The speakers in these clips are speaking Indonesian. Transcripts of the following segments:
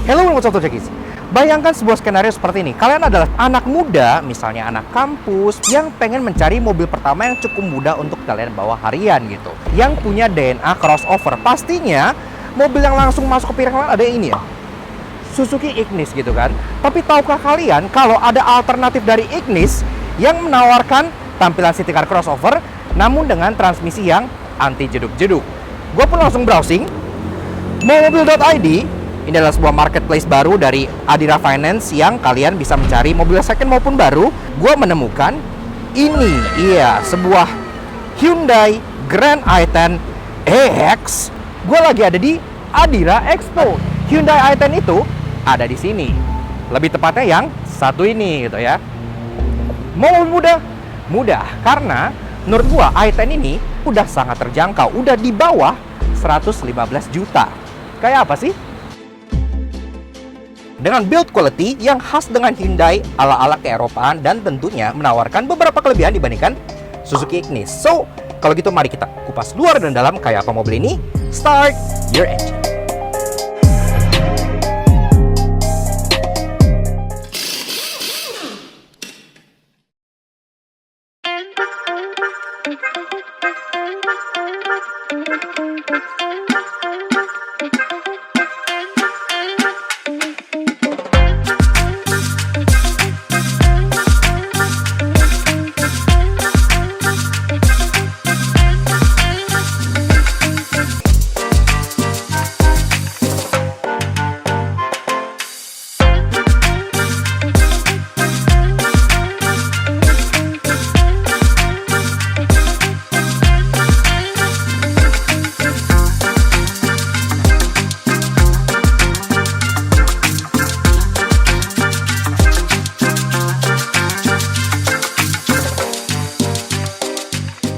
Hello, what's up, Cekis? Bayangkan sebuah skenario seperti ini. Kalian adalah anak muda, misalnya anak kampus, yang pengen mencari mobil pertama yang cukup mudah untuk kalian bawa harian gitu. Yang punya DNA crossover. Pastinya, mobil yang langsung masuk ke pikiran kalian ada ini ya. Suzuki Ignis gitu kan. Tapi tahukah kalian kalau ada alternatif dari Ignis yang menawarkan tampilan city car crossover, namun dengan transmisi yang anti jeduk-jeduk? Gue pun langsung browsing. Mobil.id ini adalah sebuah marketplace baru dari Adira Finance yang kalian bisa mencari mobil second maupun baru. Gue menemukan ini, iya, sebuah Hyundai Grand i10 EX. Gue lagi ada di Adira Expo. Hyundai i10 itu ada di sini. Lebih tepatnya yang satu ini gitu ya. Mau mudah? Mudah, karena menurut gue i10 ini udah sangat terjangkau, udah di bawah 115 juta. Kayak apa sih? Dengan build quality yang khas dengan Hyundai ala-ala keeropaan dan tentunya menawarkan beberapa kelebihan dibandingkan Suzuki Ignis. So, kalau gitu mari kita kupas luar dan dalam kayak apa mobil ini. Start your engine.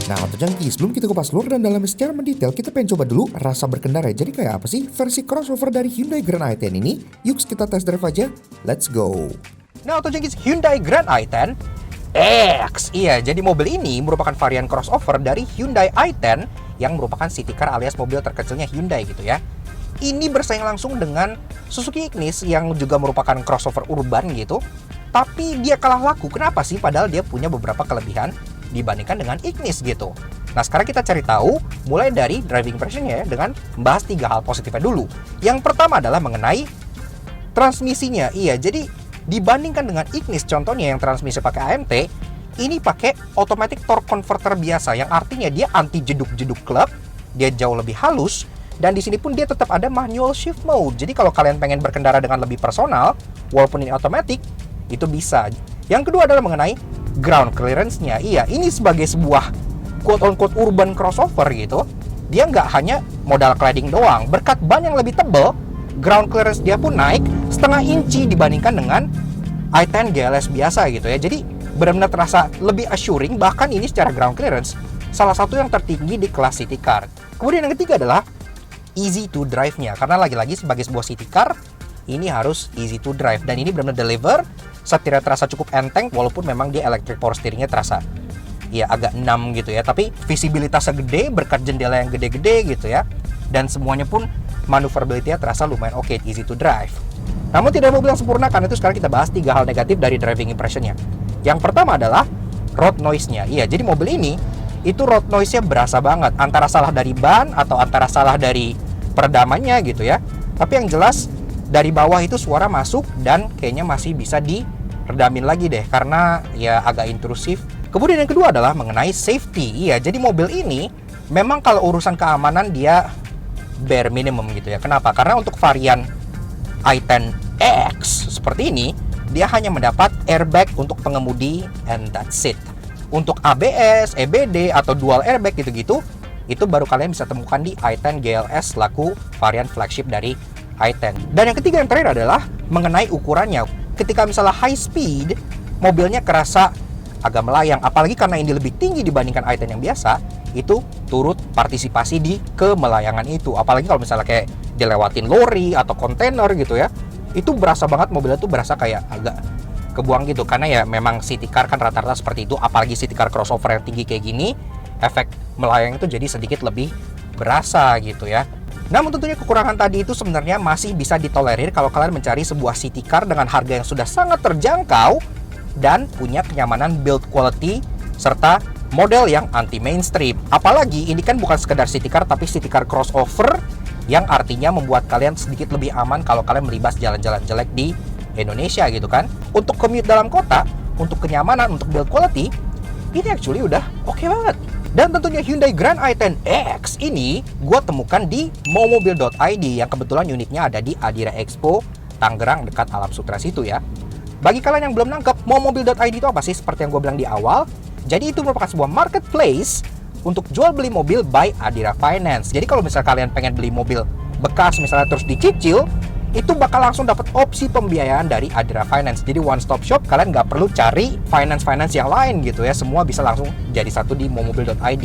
Nah, Jangki, sebelum kita kupas luar dan dalamnya secara mendetail, kita pengen coba dulu rasa berkendara. Jadi kayak apa sih versi crossover dari Hyundai Grand i10 ini? Yuk kita test drive aja. Let's go. Nah, Jangki, Hyundai Grand i10 X. Iya, jadi mobil ini merupakan varian crossover dari Hyundai i10 yang merupakan city car alias mobil terkecilnya Hyundai gitu ya. Ini bersaing langsung dengan Suzuki Ignis yang juga merupakan crossover urban gitu. Tapi dia kalah laku. Kenapa sih? Padahal dia punya beberapa kelebihan dibandingkan dengan Ignis gitu. Nah, sekarang kita cari tahu mulai dari driving impression-nya ya, dengan membahas 3 hal positifnya dulu. Yang pertama adalah mengenai transmisinya. Iya, jadi dibandingkan dengan Ignis contohnya yang transmisi pakai AMT, ini pakai automatic torque converter biasa yang artinya dia anti jeduk-jeduk klep, dia jauh lebih halus, dan di sini pun dia tetap ada manual shift mode. Jadi kalau kalian pengen berkendara dengan lebih personal, walaupun ini otomatis, itu bisa. Yang kedua adalah mengenai ground clearance-nya. Iya, ini sebagai sebuah quote-unquote urban crossover gitu, dia nggak hanya modal cladding doang. Berkat ban yang lebih tebal, ground clearance dia pun naik setengah inci dibandingkan dengan i10 GLS biasa gitu ya. Jadi benar-benar terasa lebih assuring, bahkan ini secara ground clearance salah satu yang tertinggi di kelas city car. Kemudian yang ketiga adalah easy to drive-nya, karena lagi-lagi sebagai sebuah city car ini harus easy to drive, dan ini benar-benar deliver. Setirnya terasa cukup enteng, walaupun memang dia electric power steeringnya terasa ya agak enam gitu ya, tapi visibilitasnya gede berkat jendela yang gede-gede gitu ya, dan semuanya pun maneuverability-nya terasa lumayan oke, easy to drive. Namun tidak mau bilang sempurna, karena itu sekarang kita bahas 3 hal negatif dari driving impression-nya. Yang pertama adalah road noise-nya. Iya, jadi mobil ini itu road noise-nya berasa banget, antara salah dari ban atau antara salah dari peredamannya gitu ya. Tapi yang jelas dari bawah itu suara masuk dan kayaknya masih bisa diredamin lagi deh, karena ya agak intrusif. Kemudian yang kedua adalah mengenai safety. Iya, jadi mobil ini memang kalau urusan keamanan dia bare minimum gitu ya. Kenapa? Karena untuk varian i10X seperti ini, dia hanya mendapat airbag untuk pengemudi and that's it. Untuk ABS, EBD atau dual airbag gitu-gitu, itu baru kalian bisa temukan di i10 GLS laku varian flagship dari i10. Dan yang ketiga yang terakhir adalah mengenai ukurannya. Ketika misalnya high speed, mobilnya kerasa agak melayang, apalagi karena ini lebih tinggi dibandingkan i10 yang biasa, itu turut partisipasi di kemelayangan itu. Apalagi kalau misalnya kayak dilewatin lori atau kontainer gitu ya, itu berasa banget mobilnya tuh berasa kayak agak kebuang gitu, karena ya memang city car kan rata-rata seperti itu, apalagi city car crossover yang tinggi kayak gini, efek melayang itu jadi sedikit lebih berasa gitu ya. Namun tentunya kekurangan tadi itu sebenarnya masih bisa ditolerir kalau kalian mencari sebuah city car dengan harga yang sudah sangat terjangkau dan punya kenyamanan build quality serta model yang anti mainstream. Apalagi ini kan bukan sekedar city car tapi city car crossover yang artinya membuat kalian sedikit lebih aman kalau kalian melibas jalan-jalan jelek di Indonesia gitu kan. Untuk commute dalam kota, untuk kenyamanan, untuk build quality, ini actually udah oke banget. Dan tentunya Hyundai Grand i10X ini gue temukan di momobil.id yang kebetulan unitnya ada di Adira Expo Tangerang dekat Alam Sutera situ ya. Bagi kalian yang belum nangkep, momobil.id itu apa sih? Seperti yang gue bilang di awal, jadi itu merupakan sebuah marketplace untuk jual beli mobil by Adira Finance. Jadi kalau misalnya kalian pengen beli mobil bekas misalnya terus dicicil, itu bakal langsung dapat opsi pembiayaan dari Adira Finance. Jadi one stop shop, kalian nggak perlu cari finance yang lain gitu ya. Semua bisa langsung jadi satu di momobil.id.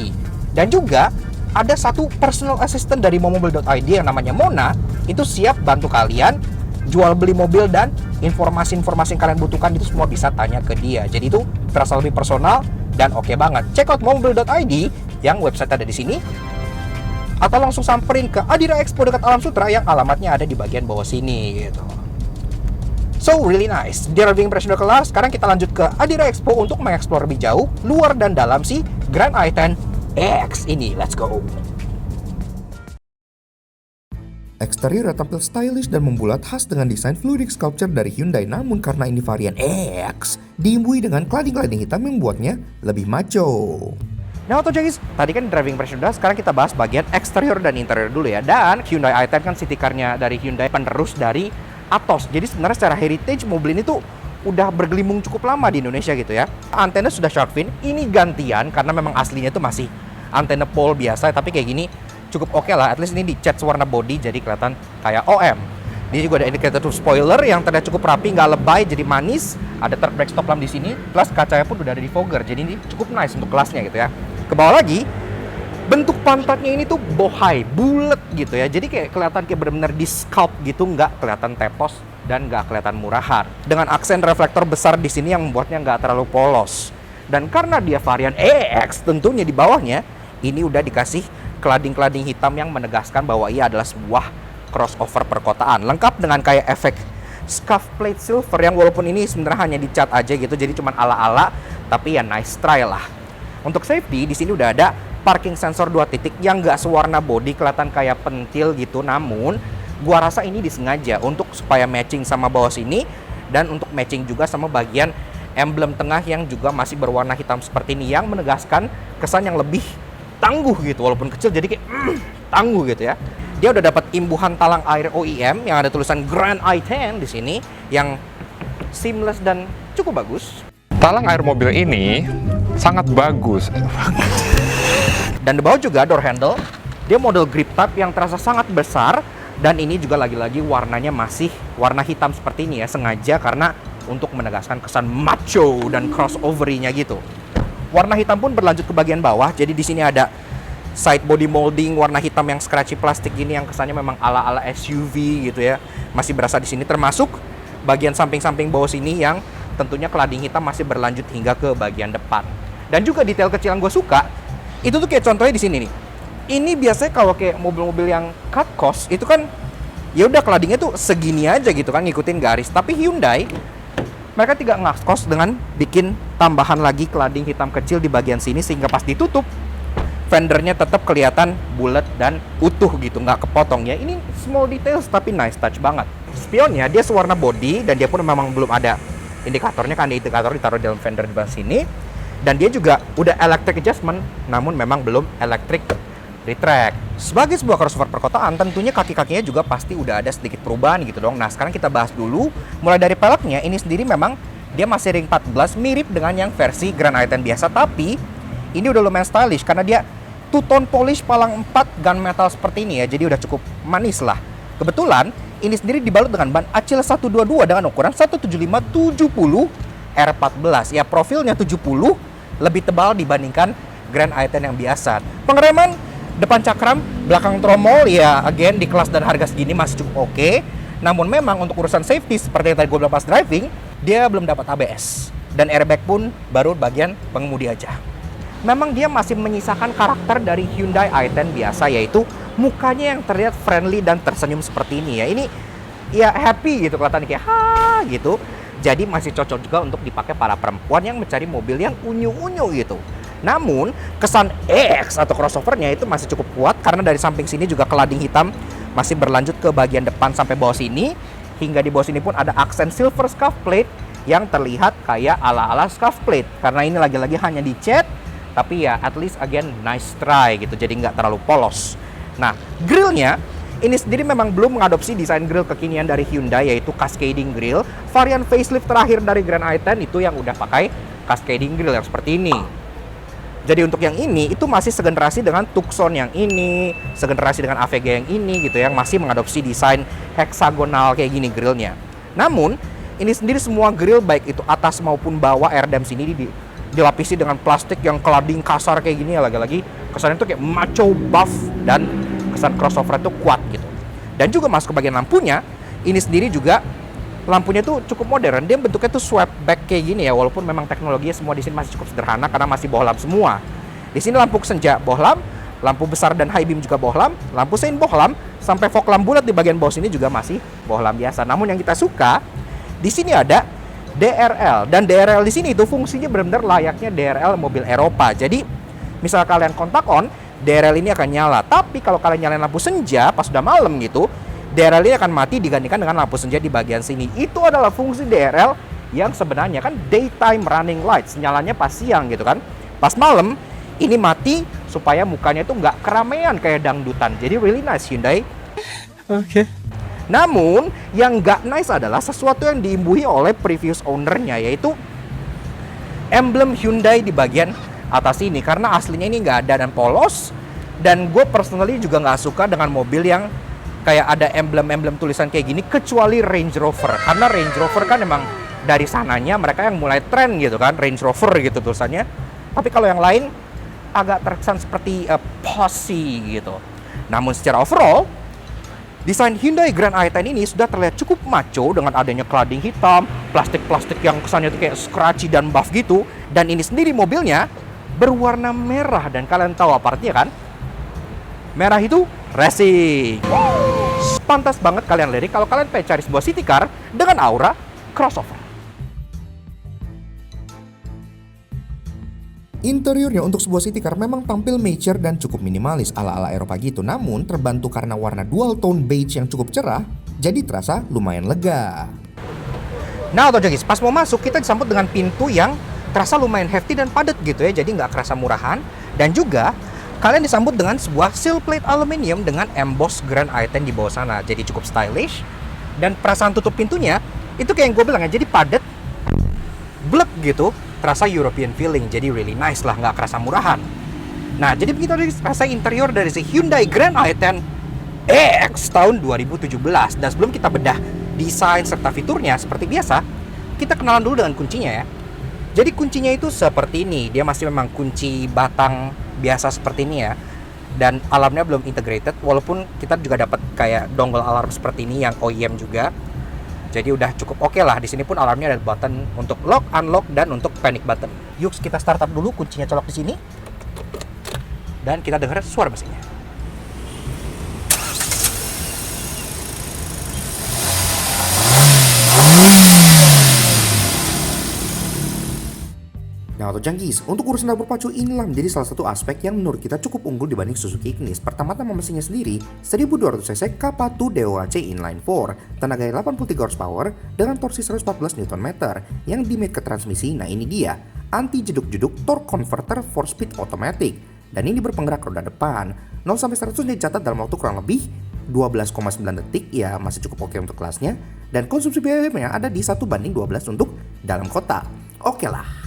Dan juga ada satu personal assistant dari momobil.id yang namanya Mona, itu siap bantu kalian jual beli mobil dan informasi-informasi yang kalian butuhkan itu semua bisa tanya ke dia. Jadi itu terasa lebih personal dan oke banget. Check out momobil.id yang website ada di sini, atau langsung samperin ke Adira Expo dekat Alam Sutera yang alamatnya ada di bagian bawah sini gitu. So really nice. Dear Reving Impression udah kelar, sekarang kita lanjut ke Adira Expo untuk mengeksplor lebih jauh luar dan dalam si Grand i10X ini. Let's go. Eksterior tampil stylish dan membulat khas dengan desain fluidic sculpture dari Hyundai, namun karena ini varian X, diimbui dengan cladding-cladding hitam yang membuatnya lebih macho. Nah, Auto Junkies, tadi kan driving impression udah, sekarang kita bahas bagian eksterior dan interior dulu ya. Dan Hyundai i10 kan city car-nya dari Hyundai, penerus dari Atos. Jadi sebenarnya secara heritage mobil ini tuh udah bergelimung cukup lama di Indonesia gitu ya. Antena sudah shark fin, ini gantian karena memang aslinya tuh masih antena pole biasa, tapi kayak gini cukup oke lah. At least ini dicat warna body jadi kelihatan kayak OM. Dia juga ada indicator spoiler yang terlihat cukup rapi, nggak lebay, jadi manis. Ada third brake stop lamp di sini, plus kacanya pun udah ada di fogger. Jadi ini cukup nice untuk kelasnya gitu ya. Ke bawah lagi, bentuk pantatnya ini tuh bohai, bulat gitu ya. Jadi kayak kelihatan kayak benar-benar di scalp gitu, nggak kelihatan tepos dan nggak kelihatan murahan. Dengan aksen reflektor besar di sini yang membuatnya nggak terlalu polos. Dan karena dia varian EX, tentunya di bawahnya ini udah dikasih cladding-cladding hitam yang menegaskan bahwa ia adalah sebuah crossover perkotaan. Lengkap dengan kayak efek scuff plate silver yang walaupun ini sebenarnya hanya dicat aja gitu, jadi cuma ala-ala, tapi ya nice try lah. Untuk safety, di sini udah ada parking sensor 2 titik yang nggak sewarna body, kelihatan kayak pentil gitu. Namun, gua rasa ini disengaja untuk supaya matching sama bawah sini dan untuk matching juga sama bagian emblem tengah yang juga masih berwarna hitam seperti ini yang menegaskan kesan yang lebih tangguh gitu, walaupun kecil jadi kayak tangguh gitu ya. Dia udah dapat imbuhan talang air OEM yang ada tulisan Grand i10 di sini yang seamless dan cukup bagus. Talang air mobil ini sangat bagus. Dan di bawah juga door handle, dia model grip tab yang terasa sangat besar dan ini juga lagi-lagi warnanya masih warna hitam seperti ini ya, sengaja karena untuk menegaskan kesan macho dan crossover-nya gitu. Warna hitam pun berlanjut ke bagian bawah, jadi di sini ada side body molding warna hitam yang scratchy plastik gini yang kesannya memang ala-ala SUV gitu ya. Masih berasa di sini, termasuk bagian samping-samping bawah sini yang tentunya cladding hitam masih berlanjut hingga ke bagian depan. Dan juga detail kecil yang gue suka, itu tuh kayak contohnya di sini nih. Ini biasanya kalau kayak mobil-mobil yang cut cost itu kan ya udah claddingnya tuh segini aja gitu kan, ngikutin garis. Tapi Hyundai mereka tidak ngakos dengan bikin tambahan lagi cladding hitam kecil di bagian sini sehingga pas ditutup fendernya tetap kelihatan bulat dan utuh gitu, nggak kepotong ya. Ini small details tapi nice touch banget. Spionnya dia sewarna body dan dia pun memang belum ada indikatornya, kan ada indikator ditaruh dalam fender di bawah sini. Dan dia juga udah electric adjustment namun memang belum electric retract. Sebagai sebuah crossover perkotaan tentunya kaki-kakinya juga pasti udah ada sedikit perubahan gitu dong. Nah sekarang kita bahas dulu mulai dari peleknya. Ini sendiri memang dia masih ring 14, mirip dengan yang versi Grand i10 biasa, tapi ini udah lumayan stylish karena dia two-tone polish palang 4 gunmetal seperti ini ya, jadi udah cukup manis lah. Kebetulan ini sendiri dibalut dengan ban Acil 122 dengan ukuran 175/70 R14 ya, profilnya 70 lebih tebal dibandingkan Grand i10 yang biasa. Pengereman depan cakram, belakang tromol ya again di kelas dan harga segini masih cukup oke. Namun memang untuk urusan safety seperti yang tadi gue bilang pas driving, dia belum dapat ABS dan airbag pun baru bagian pengemudi aja. memang dia masih menyisakan karakter dari Hyundai i10 biasa, yaitu mukanya yang terlihat friendly dan tersenyum seperti ini ya. Ini ya happy gitu, kelihatan kayak ha gitu. Jadi masih cocok juga untuk dipakai para perempuan yang mencari mobil yang unyu-unyu gitu. Namun kesan X atau crossovernya itu masih cukup kuat karena dari samping sini juga kelading hitam masih berlanjut ke bagian depan sampai bawah sini. Hingga di bawah sini pun ada aksen silver scuff plate yang terlihat kayak ala-ala scuff plate. Karena ini lagi-lagi hanya dicat, tapi ya at least again nice try gitu, jadi nggak terlalu polos. Nah, grillnya ini sendiri memang belum mengadopsi desain grill kekinian dari Hyundai, yaitu cascading grill. Varian facelift terakhir dari Grand i10 itu yang udah pakai cascading grill yang seperti ini. Jadi untuk yang ini itu masih segenerasi dengan Tucson yang ini, segenerasi dengan AVG yang ini gitu, yang masih mengadopsi desain heksagonal kayak gini grillnya. Namun ini sendiri semua grill baik itu atas maupun bawah airdam sini dilapisi dengan plastik yang kelading kasar kayak gini ya, lagi-lagi kesannya tuh kayak macho buff dan kesan crossover itu kuat gitu. Dan juga masuk ke bagian lampunya, ini sendiri juga lampunya tuh cukup modern. Dia bentuknya tuh swept back kayak gini ya, walaupun memang teknologinya semua di sini masih cukup sederhana karena masih bohlam semua. Di sini lampu senja bohlam, lampu besar dan high beam juga bohlam, lampu sein bohlam, sampai fog lamp bulat di bagian bawah sini juga masih bohlam biasa. Namun yang kita suka di sini ada DRL, dan DRL di sini itu fungsinya benar-benar layaknya DRL mobil Eropa. Jadi misal kalian kontak on, DRL ini akan nyala. Tapi kalau kalian nyalain lampu senja pas udah malam gitu, DRL ini akan mati digantikan dengan lampu senja di bagian sini. Itu adalah fungsi DRL yang sebenarnya kan daytime running lights, nyalanya pas siang gitu kan. Pas malam ini mati supaya mukanya itu nggak keramaian kayak dangdutan. Jadi really nice Hyundai. Oke. Namun, yang nggak nice adalah sesuatu yang diimbuhi oleh previous ownernya, yaitu emblem Hyundai di bagian atas ini. Karena aslinya ini nggak ada dan polos. Dan gue personally juga nggak suka dengan mobil yang kayak ada emblem-emblem tulisan kayak gini, kecuali Range Rover. Karena Range Rover kan emang dari sananya mereka yang mulai tren gitu kan, Range Rover gitu tulisannya. Tapi kalau yang lain agak terkesan seperti posse gitu. Namun secara overall, desain Hyundai Grand i10 ini sudah terlihat cukup macho dengan adanya cladding hitam, plastik-plastik yang kesannya tuh kayak scratchy dan buff gitu. Dan ini sendiri mobilnya berwarna merah, dan kalian tahu apa artinya kan? Merah itu racing. Pantas banget kalian lirik kalau kalian pengen cari sebuah city car dengan aura crossover. Interiornya untuk sebuah city car memang tampil mature dan cukup minimalis ala-ala Eropa gitu. Namun terbantu karena warna dual tone beige yang cukup cerah, jadi terasa lumayan lega. Nah, atau guys, pas mau masuk kita disambut dengan pintu yang terasa lumayan hefty dan padat gitu ya, jadi nggak kerasa murahan. Dan juga kalian disambut dengan sebuah sill plate aluminium dengan emboss Grand i10 di bawah sana, jadi cukup stylish. Dan perasaan tutup pintunya itu kayak yang gue bilang ya, jadi padat, blek gitu, terasa European feeling, jadi really nice lah, nggak kerasa murahan. Nah, jadi begitu rasa interior dari si Hyundai Grand i10 X tahun 2017. Dan sebelum kita bedah desain serta fiturnya, seperti biasa, kita kenalan dulu dengan kuncinya ya. Jadi kuncinya itu seperti ini, dia masih memang kunci batang biasa seperti ini ya. Dan alarmnya belum integrated, walaupun kita juga dapat kayak dongle alarm seperti ini yang OEM juga. Jadi udah cukup oke lah. Di sini pun alarmnya ada button untuk lock, unlock, dan untuk panic button. Yuk kita startup dulu, kuncinya colok di sini. Dan kita dengar suara mesinnya. Nah, atau Junkies, untuk urusan dapur pacu inilah menjadi salah satu aspek yang menurut kita cukup unggul dibanding Suzuki Ignis. Pertama-tama mesinnya sendiri, 1200cc Kappa 2 DOHC inline 4, tenaga 83 horsepower dengan torsi 114 Nm yang dimate ke transmisi. Nah ini dia, anti jeduk-jeduk torque converter 4-speed automatic. Dan ini berpenggerak roda depan. 0-100 dicatat dalam waktu kurang lebih 12,9 detik, ya masih cukup oke untuk kelasnya. Dan konsumsi BBM-nya ada di 1:12 untuk dalam kota. Oke lah.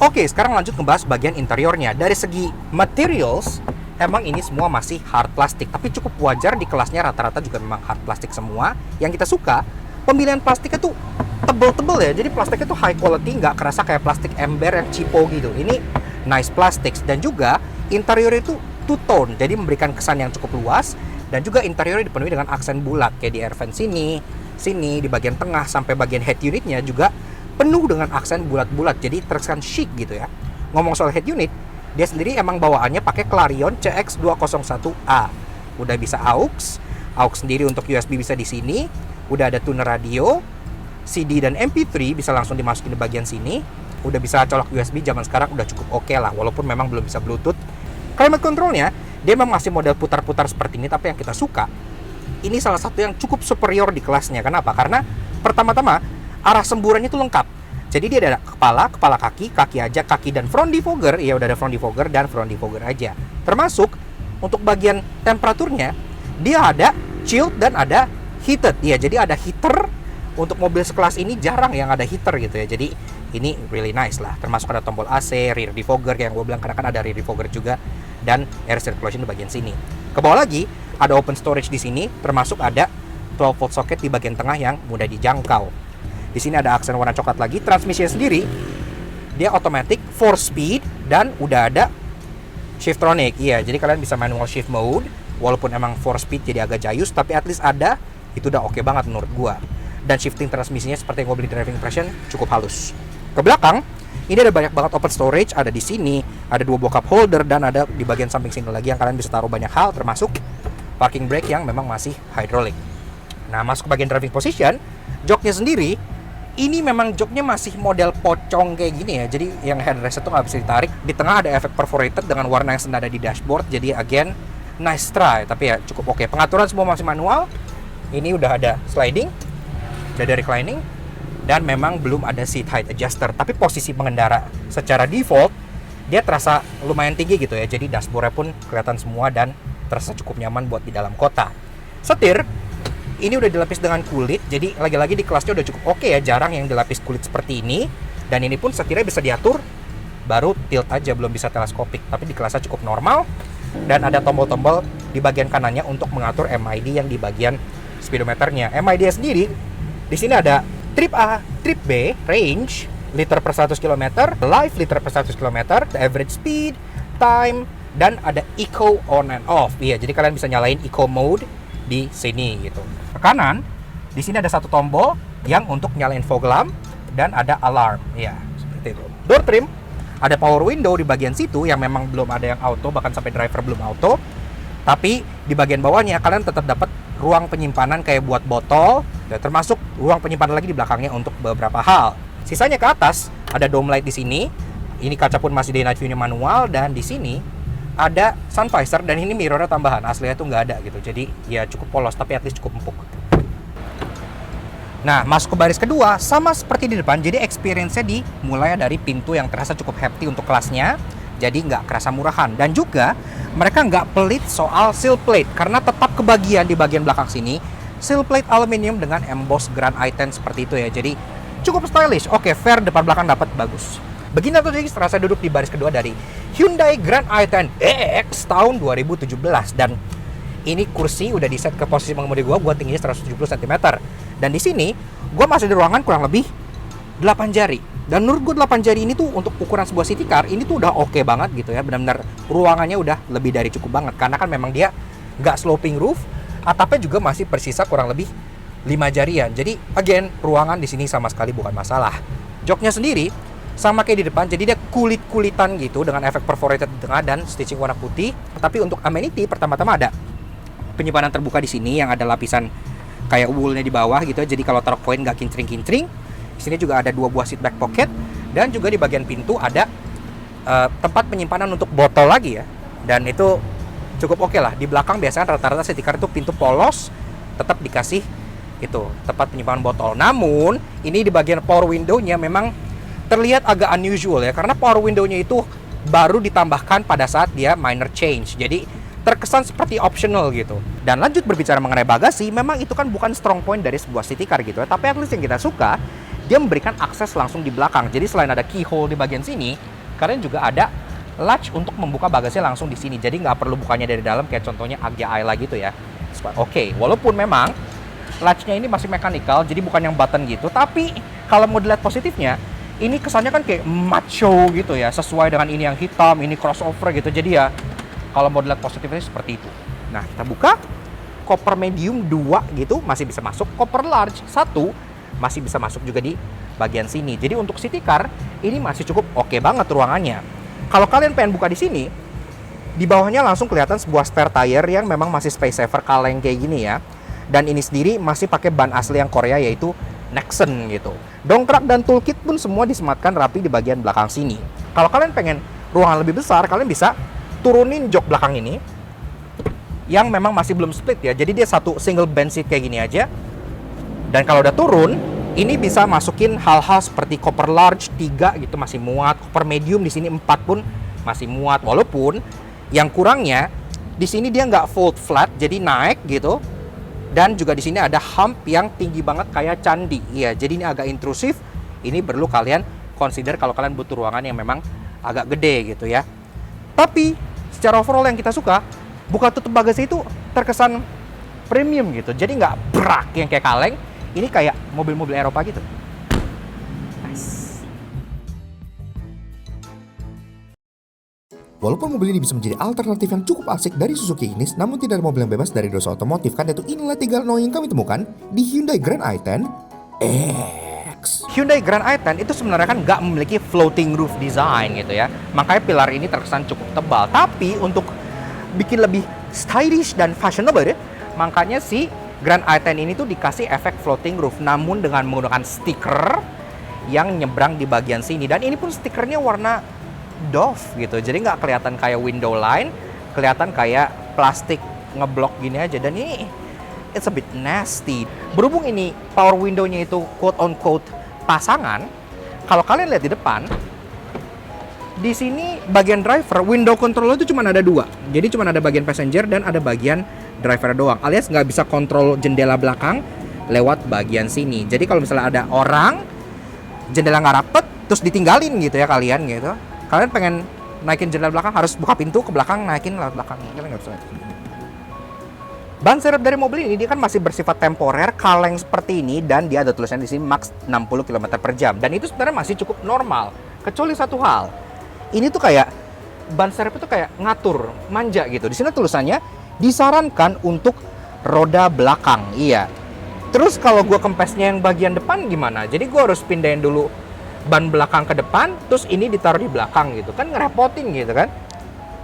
Oke, sekarang lanjut ngebahas bagian interiornya. Dari segi materials, emang ini semua masih hard plastik, tapi cukup wajar di kelasnya rata-rata juga memang hard plastik semua. Yang kita suka, pemilihan plastiknya tuh tebel-tebel ya, jadi plastiknya tuh high quality, nggak kerasa kayak plastik ember yang cheapo gitu. Ini nice plastics. Dan juga interior itu two tone, jadi memberikan kesan yang cukup luas. Dan juga interiornya dipenuhi dengan aksen bulat, kayak di air vent sini, sini, di bagian tengah sampai bagian head unitnya juga penuh dengan aksen bulat-bulat, jadi terkesan chic gitu ya. Ngomong soal head unit, dia sendiri emang bawaannya pakai Clarion CX201A. Udah bisa aux sendiri untuk USB bisa di sini, udah ada tuner radio, CD dan MP3 bisa langsung dimasukin di bagian sini, udah bisa colok USB. Zaman sekarang udah cukup oke lah, walaupun memang belum bisa Bluetooth. Climate controlnya, dia memang masih model putar-putar seperti ini, tapi yang kita suka, ini salah satu yang cukup superior di kelasnya. Kenapa? Karena pertama-tama, arah semburannya itu lengkap. Jadi dia ada kepala kaki aja, kaki dan front defogger, ya udah ada front defogger dan front defogger aja. Termasuk, untuk bagian temperaturnya, dia ada chilled dan ada heated. Ya, jadi ada heater. Untuk mobil sekelas ini jarang yang ada heater gitu ya. Jadi ini really nice lah. Termasuk ada tombol AC, rear defogger yang gue bilang, karena kan ada rear defogger juga, dan air circulation di bagian sini. Ke bawah lagi ada open storage di sini, termasuk ada 12 volt socket di bagian tengah yang mudah dijangkau. Di sini ada aksen warna coklat lagi. Transmisinya sendiri dia automatic 4 speed dan udah ada shiftronic. Iya, jadi kalian bisa manual shift mode. Walaupun emang 4 speed jadi agak jayus, tapi at least ada. Itu udah oke banget menurut gua. Dan shifting transmisinya seperti yang gue beli di driving impression cukup halus. Ke belakang, ini ada banyak banget open storage. Ada di sini, ada 2 buah cup holder, dan ada di bagian samping sini lagi yang kalian bisa taruh banyak hal, termasuk parking brake yang memang masih hydraulic. Nah, masuk ke bagian driving position, joknya sendiri, ini memang joknya masih model pocong kayak gini ya. Jadi yang headrest itu nggak bisa ditarik. Di tengah ada efek perforated dengan warna yang senada di dashboard. Jadi again, nice try, tapi ya cukup oke. Pengaturan semua masih manual. Ini udah ada sliding, udah ada reclining, dan memang belum ada seat height adjuster. Tapi posisi pengendara secara default dia terasa lumayan tinggi gitu ya. Jadi dashboardnya pun kelihatan semua dan terasa cukup nyaman buat di dalam kota. Setir ini udah dilapis dengan kulit, jadi lagi-lagi di kelasnya udah cukup oke ya. Jarang yang dilapis kulit seperti ini. Dan ini pun setirnya bisa diatur, baru tilt aja, belum bisa teleskopik. Tapi di kelasnya cukup normal. Dan ada tombol-tombol di bagian kanannya untuk mengatur MID yang di bagian speedometernya. MID sendiri di sini ada trip A, trip B, range, liter per 100 km, live liter per 100 km, the average speed, time, dan ada eco on and off. Iya, jadi kalian bisa nyalain eco mode di sini gitu. Ke kanan, di sini ada satu tombol yang untuk nyalain fog lamp dan ada alarm. Iya, seperti itu. Door trim, ada power window di bagian situ yang memang belum ada yang auto, bahkan sampai driver belum auto. Tapi di bagian bawahnya kalian tetap dapat ruang penyimpanan kayak buat botol, dan termasuk ruang penyimpanan lagi di belakangnya untuk beberapa hal. Sisanya ke atas ada dome light di sini. Ini kaca pun masih day night view manual, dan di sini ada sun visor, dan ini mirrornya tambahan, aslinya tuh nggak ada gitu. Jadi ya cukup polos, tapi at least cukup empuk. Nah, masuk ke baris kedua sama seperti di depan. Jadi experience-nya dimulai dari pintu yang terasa cukup hefty untuk kelasnya. Jadi nggak kerasa murahan. Dan juga mereka nggak pelit soal seal plate, karena tetap kebagian di bagian belakang sini seal plate aluminium dengan emboss Grand i10 seperti itu ya. Jadi cukup stylish. Oke, fair, depan belakang dapat bagus. Begini atau jadi setelah saya duduk di baris kedua dari Hyundai Grand i10 EX tahun 2017. Dan ini kursi udah di set ke posisi pengemudi gue tingginya 170 cm. Dan di sini gue masih di ruangan kurang lebih 8 jari. Dan menurut gue 8 jari ini tuh untuk ukuran sebuah city car ini tuh udah oke banget gitu ya. Benar-benar ruangannya udah lebih dari cukup banget, karena kan memang dia nggak sloping roof. Atapnya juga masih bersisa kurang lebih 5 jarian. Jadi again, ruangan di sini sama sekali bukan masalah. Joknya sendiri sama kayak di depan, jadi dia kulit-kulitan gitu dengan efek perforated di tengah dan stitching warna putih. Tapi untuk amenity pertama-tama ada penyimpanan terbuka di sini yang ada lapisan kayak woolnya di bawah gitu. Jadi kalau taruh koin nggak kincring-kincring. Di sini juga ada 2 buah seat back pocket, dan juga di bagian pintu ada tempat penyimpanan untuk botol lagi ya. Dan itu cukup oke lah. Di belakang biasanya rata-rata city car itu pintu polos, tetap dikasih itu tempat penyimpanan botol. Namun ini di bagian power window-nya memang terlihat agak unusual ya, karena power window-nya itu baru ditambahkan pada saat dia minor change. Jadi terkesan seperti optional gitu. Dan lanjut berbicara mengenai bagasi, memang itu kan bukan strong point dari sebuah city car gitu ya. Tapi at least yang kita suka, dia memberikan akses langsung di belakang. Jadi selain ada keyhole di bagian sini, kalian juga ada latch untuk membuka bagasi langsung di sini. Jadi nggak perlu bukanya dari dalam kayak contohnya Agya Ayla gitu ya. Oke, walaupun memang latchnya ini masih mechanical, jadi bukan yang button gitu. Tapi kalau mau dilihat positifnya, ini kesannya kan kayak macho gitu ya, sesuai dengan ini yang hitam, ini crossover gitu. Jadi ya kalau mau dilihat positifnya seperti itu. Nah, kita buka, Copper medium 2 gitu masih bisa masuk, Copper large 1 masih bisa masuk juga di bagian sini. Jadi untuk city car ini masih cukup oke banget ruangannya. Kalau kalian pengen buka di sini, di bawahnya langsung kelihatan sebuah spare tire yang memang masih space saver kaleng kayak gini ya. Dan ini sendiri masih pakai ban asli yang Korea yaitu Nexen gitu. Dongkrak dan toolkit pun semua disematkan rapi di bagian belakang sini. Kalau kalian pengen ruangan lebih besar, kalian bisa turunin jok belakang ini yang memang masih belum split ya. Jadi dia satu single bench seat kayak gini aja. Dan kalau udah turun, ini bisa masukin hal-hal seperti Copper large 3 gitu masih muat, Copper medium di sini 4 pun masih muat. Walaupun yang kurangnya di sini dia nggak fold flat, jadi naik gitu. Dan juga di sini ada hump yang tinggi banget kayak candi. Iya, jadi ini agak intrusif. Ini perlu kalian consider kalau kalian butuh ruangan yang memang agak gede gitu ya. Tapi secara overall yang kita suka, buka tutup bagasi itu terkesan premium gitu. Jadi nggak brak yang kayak kaleng. Ini kayak mobil-mobil Eropa gitu. Nice. Walaupun mobil ini bisa menjadi alternatif yang cukup asik dari Suzuki Ignis, namun tidak ada mobil yang bebas dari dosa otomotif kan, yaitu inilah 3 no yang kami temukan di Hyundai Grand i10 X. Hyundai Grand i10 itu sebenarnya kan nggak memiliki floating roof design gitu ya. Makanya pilar ini terkesan cukup tebal. Tapi untuk bikin lebih stylish dan fashionable ya, makanya si Grand i10 ini tuh dikasih efek floating roof, namun dengan menggunakan stiker yang nyebrang di bagian sini. Dan ini pun stikernya warna doff gitu, jadi nggak kelihatan kayak window line, kelihatan kayak plastik ngeblok gini aja. Dan ini it's a bit nasty. Berhubung ini power window-nya itu quote on quote pasangan, kalau kalian lihat di depan, di sini bagian driver, window control itu cuma ada 2. Jadi cuma ada bagian passenger dan ada bagian driver doang. Alias nggak bisa kontrol jendela belakang lewat bagian sini. Jadi kalau misalnya ada orang, jendela nggak rapet, terus ditinggalin gitu ya kalian gitu. Kalian pengen naikin jendela belakang harus buka pintu ke belakang, naikin lewat belakang. Kalian nggak bisa. Ban serep dari mobil ini dia kan masih bersifat temporer, kaleng seperti ini, dan dia ada tulisan di sini max 60 km per jam. Dan itu sebenarnya masih cukup normal. Kecuali satu hal, ini tuh kayak ban serep itu kayak ngatur, manja gitu. Di sini tulisannya disarankan untuk roda belakang. Iya. Terus kalau gue kempesnya yang bagian depan gimana? Jadi gue harus pindahin dulu ban belakang ke depan, terus ini ditaruh di belakang gitu kan, ngerepotin gitu kan.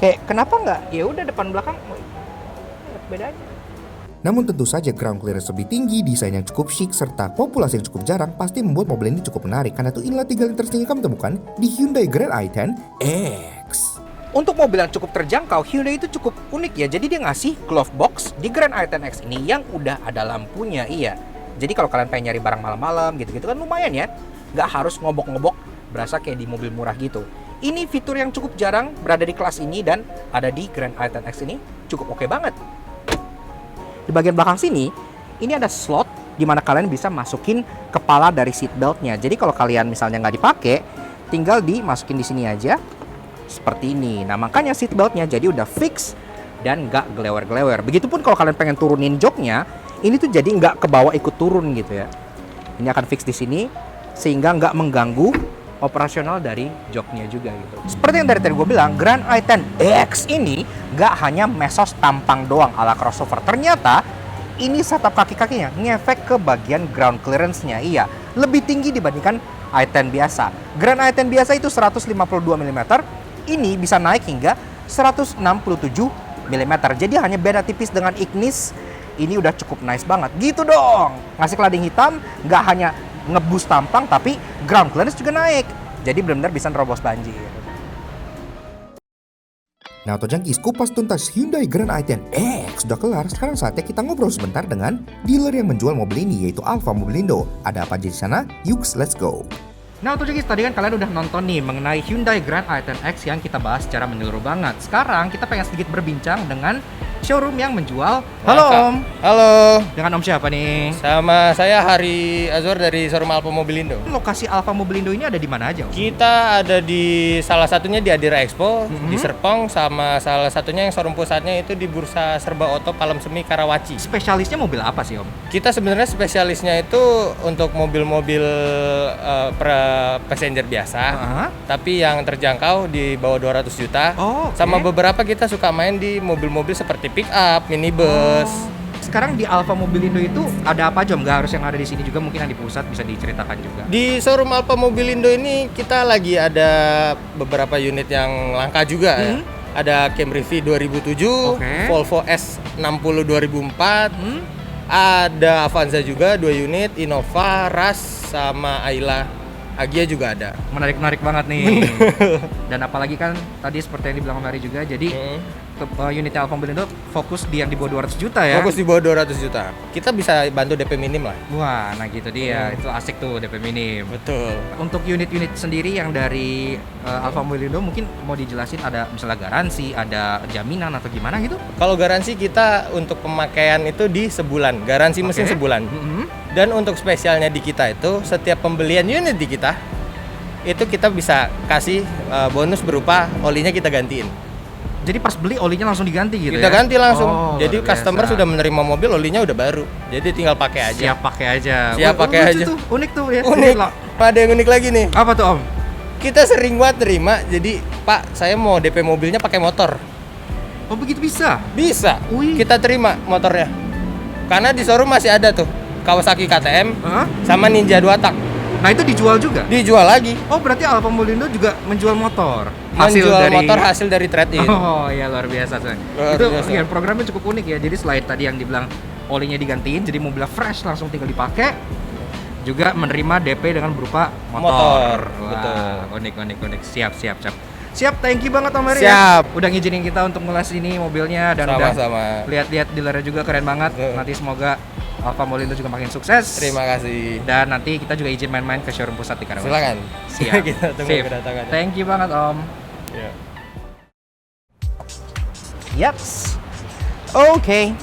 Kayak kenapa nggak ya udah depan belakang bedanya. Namun tentu saja ground clearance lebih tinggi, desain yang cukup chic, serta populasi yang cukup jarang pasti membuat mobil ini cukup menarik. Karena itu inilah 3 hal interesting yang kami temukan di Hyundai Grand i10 X. Untuk mobil yang cukup terjangkau, Hyundai itu cukup unik ya. Jadi dia ngasih glove box di Grand i10 X ini yang udah ada lampunya. Iya. Jadi kalau kalian pengen nyari barang malam-malam gitu-gitu kan lumayan ya. Nggak harus ngobok-ngobok berasa kayak di mobil murah gitu. Ini fitur yang cukup jarang berada di kelas ini dan ada di Grand i10 X ini cukup oke banget. Di bagian belakang sini, ini ada slot di mana kalian bisa masukin kepala dari seat beltnya. Jadi kalau kalian misalnya nggak dipakai, tinggal dimasukin di sini aja seperti ini. Nah makanya seat beltnya jadi udah fix dan nggak gelewer-gelewer. Begitupun kalau kalian pengen turunin joknya, ini tuh jadi nggak ke bawah ikut turun gitu ya. Ini akan fix di sini sehingga nggak mengganggu operasional dari joknya juga gitu. Seperti yang dari tadi gue bilang, Grand i10 X ini nggak hanya mesos tampang doang ala crossover. Ternyata ini setup kaki-kakinya ngefek ke bagian ground clearance-nya. Iya, lebih tinggi dibandingkan i10 biasa. Grand i10 biasa itu 152 mm, ini bisa naik hingga 167 mm. Jadi hanya beda tipis dengan Ignis. Ini udah cukup nice banget. Gitu dong. Ngasih cladding hitam, nggak hanya ngeboost tampang, tapi ground clearance juga naik. Jadi benar-benar bisa nerobos banjir. Nah, Otojangkis, kupas tuntas Hyundai Grand i10 X sudah kelar. Sekarang saatnya kita ngobrol sebentar dengan dealer yang menjual mobil ini, yaitu Alfa Mobilindo. Ada apa aja di sana? Yuk, let's go! Nah, Otojangkis, tadi kan kalian udah nonton nih mengenai Hyundai Grand i10 X yang kita bahas secara menyeluruh banget. Sekarang kita pengen sedikit berbincang dengan showroom yang menjual. Halo Om. Halo, Dengan Om siapa nih? sama saya Hari Azwar dari showroom Alfa Mobilindo. Lokasi Alfa Mobilindo ini ada di mana aja Om? Kita ada di salah satunya di Adira Expo, di Serpong, sama salah satunya yang showroom pusatnya itu di Bursa Serba Oto Palem Semi Karawaci. Spesialisnya mobil apa sih Om? Kita sebenarnya spesialisnya itu untuk mobil-mobil passenger biasa, tapi yang terjangkau di bawah 200 juta. Oh, oke. Sama beberapa kita suka main di mobil-mobil seperti pick up, minibus. sekarang di Alfa Mobilindo itu ada apa aja Om? Nggak harus yang ada di sini juga, mungkin yang di pusat bisa diceritakan juga. Di showroom Alfa Mobilindo ini kita lagi ada beberapa unit yang langka juga ya. Ada Camry V 2007, Oke. Volvo S60 2004, ada Avanza juga 2 unit, Innova, Rush, sama Ayla Agya juga ada. Menarik banget nih. Dan apalagi kan tadi seperti yang dibilang Mary juga, jadi unit Alfa Mobilindo fokus di yang di bawah 200 juta ya. Fokus di bawah 200 juta. Kita bisa bantu DP minim lah. Wah, nah gitu dia. Itu asik tuh DP minim. Betul. Untuk unit-unit sendiri yang dari Alfa Mobilindo mungkin mau dijelasin, ada misalnya garansi, ada jaminan atau gimana gitu? Kalau garansi kita untuk pemakaian itu di sebulan, garansi mesin Oke. sebulan. Dan untuk spesialnya di kita itu, setiap pembelian unit di kita, itu kita bisa kasih bonus berupa olinya kita gantiin. Jadi pas beli olinya langsung diganti gitu Kita ya? ganti langsung. Oh, Jadi luar customer biasa. sudah menerima mobil, olinya udah baru. Jadi tinggal pakai aja. Siap pakai aja. Siap Wah, pakai lucu aja. Tuh, unik tuh ya. Unik. Lah, Ada yang unik lagi nih. apa tuh Om? Kita sering banget terima, jadi Pak, saya mau DP mobilnya pakai motor. Oh begitu bisa? Bisa. Wih. Kita terima motornya. Karena di showroom masih ada tuh Kawasaki KTM Hah? sama Ninja 2 tak. Nah itu dijual juga? Dijual lagi. Oh berarti Alfa Mobilindo juga menjual motor? Menjual motor hasil dari trade-in. Oh ya luar biasa coy. Luar Itu biasa. ya, programnya cukup unik ya. Jadi selain tadi yang dibilang olinya digantiin, jadi mobilnya fresh langsung tinggal dipakai, juga menerima DP dengan berupa motor. Motor, Wah, betul. unik. Siap. Siap, thank you banget Om Mary Siap. ya. Udah ngizinin kita untuk ngulas ini mobilnya dan udah Sama-sama. lihat-lihat dealernya juga keren banget. Nanti semoga Alfa Mobilindo juga makin sukses. Terima kasih. Dan nanti kita juga izin main-main ke showroom pusat di Karawaci. Silakan. Siap. Kita tunggu Sip. kedatangannya. Thank you banget Om. Ya. Yaps. Oke.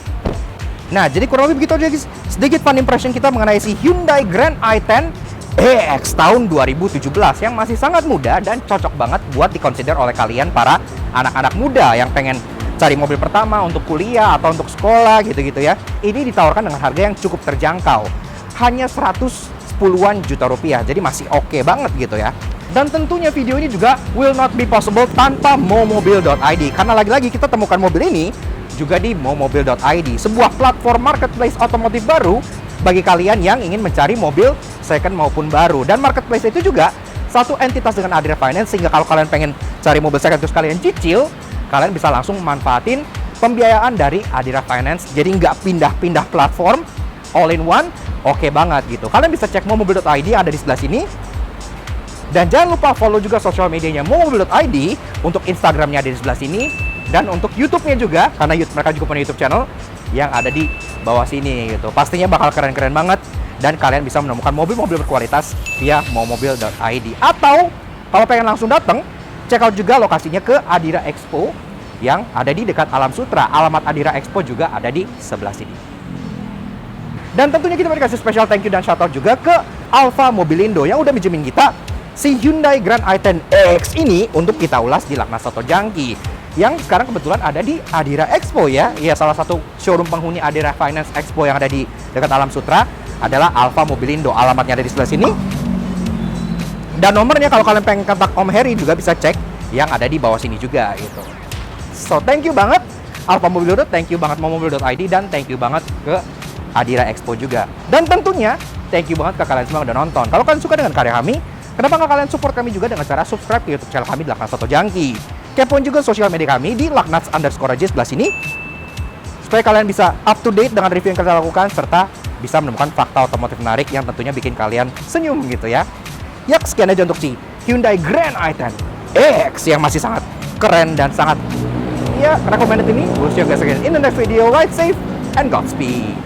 Nah, jadi kurang lebih begitu aja guys. Sedikit fun impression kita mengenai si Hyundai Grand i10 EX tahun 2017 yang masih sangat muda dan cocok banget buat dikonsider oleh kalian para anak-anak muda yang pengen cari mobil pertama untuk kuliah atau untuk sekolah gitu-gitu ya. Ini ditawarkan dengan harga yang cukup terjangkau. Hanya 110-an juta rupiah. Jadi masih oke banget gitu ya. Dan tentunya video ini juga will not be possible tanpa momobil.id. Karena lagi-lagi kita temukan mobil ini juga di momobil.id, sebuah platform marketplace otomotif baru bagi kalian yang ingin mencari mobil second maupun baru. Dan marketplace itu juga satu entitas dengan Adira Finance, sehingga kalau kalian pengen cari mobil second terus kalian cicil, kalian bisa langsung manfaatin pembiayaan dari Adira Finance. Jadi nggak pindah-pindah platform, all in one, oke banget gitu. Kalian bisa cek momobil.id yang ada di sebelah sini. Dan jangan lupa follow juga sosial medianya momobil.id, untuk Instagramnya ada di sebelah sini. Dan untuk YouTube-nya juga, karena mereka juga punya YouTube channel yang ada di bawah sini gitu. Pastinya bakal keren-keren banget. Dan kalian bisa menemukan mobil-mobil berkualitas via momobil.id. Atau kalau pengen langsung datang, check out juga lokasinya ke Adira Expo yang ada di dekat Alam Sutra. Alamat Adira Expo juga ada di sebelah sini. Dan tentunya kita dikasih special thank you dan shout out juga ke Alfa Mobilindo yang udah minjemin kita si Hyundai Grand i10 EX ini untuk kita ulas di Laknas Soto Jangki yang sekarang kebetulan ada di Adira Expo ya. Ya, salah satu showroom penghuni Adira Finance Expo yang ada di dekat Alam Sutra adalah Alfa Mobilindo. Alamatnya ada di sebelah sini. Dan nomornya kalau kalian pengen kontak Om Heri juga bisa cek yang ada di bawah sini juga gitu. So, thank you banget Alfa Mobilindo, thank you banget momobil.id, dan thank you banget ke Adira Expo juga. Dan tentunya thank you banget ke kalian semua yang udah nonton. Kalau kalian suka dengan karya kami, kenapa nggak kalian support kami juga dengan cara subscribe ke YouTube channel kami di Laknas Soto Jangki. Kepoin juga sosial media kami di laknats_aja sebelah sini, supaya kalian bisa up to date dengan review yang kita lakukan, serta bisa menemukan fakta otomotif menarik yang tentunya bikin kalian senyum gitu ya. Yak, sekian aja untuk si Hyundai Grand i10 EX yang masih sangat keren dan sangat recommended ini. We'll see you guys again in the next video. Ride safe and Godspeed.